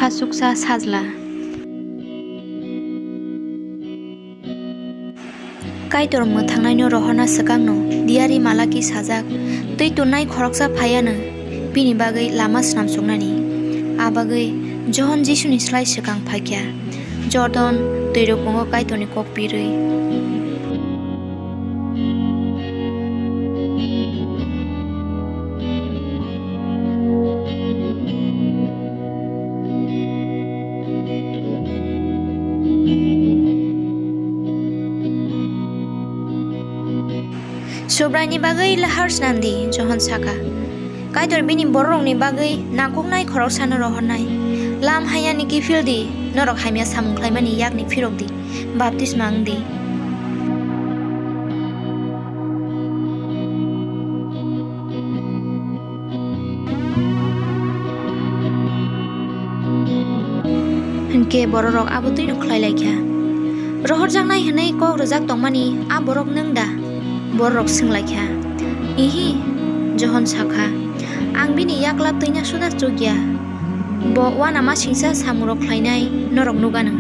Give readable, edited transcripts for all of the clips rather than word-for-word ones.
Phasuksa sajla Kaitor mothangnai no rohona sakangno diari malaki sajak tui tunai khoroksa phayano bini bagai lama snamsuknani abagai Johon Jisuni slai sakang phakya Jordan tuirokongo kaitorni kok pirui Sobrani bagai lahar snamdi Johon saka Kaitor bini borong ni bagai nakoknai khoroksano rohonai lam hayani ki fildi norok haimya samungklaimani yakni firokdi baptisma angdi Henke bororok abutui nuklai laikya rohor jangnai hinai kok rojak tongmani a borok nengda borok singlaikya ihi Johon saka ang bini yakla tuinya suda chugya bo wana ma singsa samurok khlainai norok nugano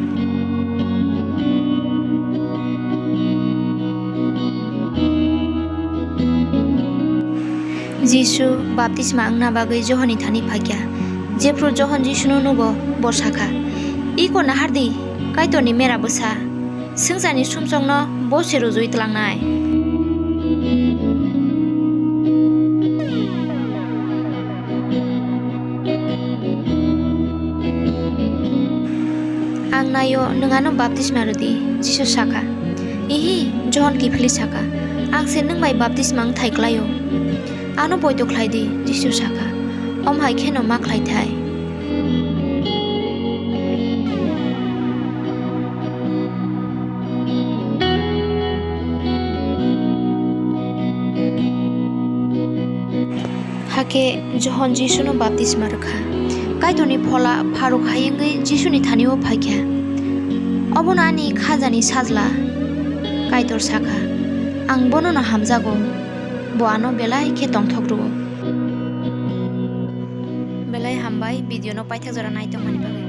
Jisu baptisma angna bagai Johoni thani phakya jepro Johon Jisunu nubo borsaka iko nahardi kaitorni mera bosa singjani sumsongno bose rojoi tlangnai Angnayo nengano baptisma rodi Jisu saka ihi Johon ki phili saka angse nengbai baptisma ang thaiklayo ano boito khlaidi Jisu saka omhai kheno ma khlai thai hake Johon Jisunu baptisma rakha Kaitorni phola pharuk hayengai Jisuni thanio phakya obonani khajani sajla Kaitor saka ang bono na hamjago bo ano belai khe tongthokru belai hambai video no paithak jora nai tongmani bagai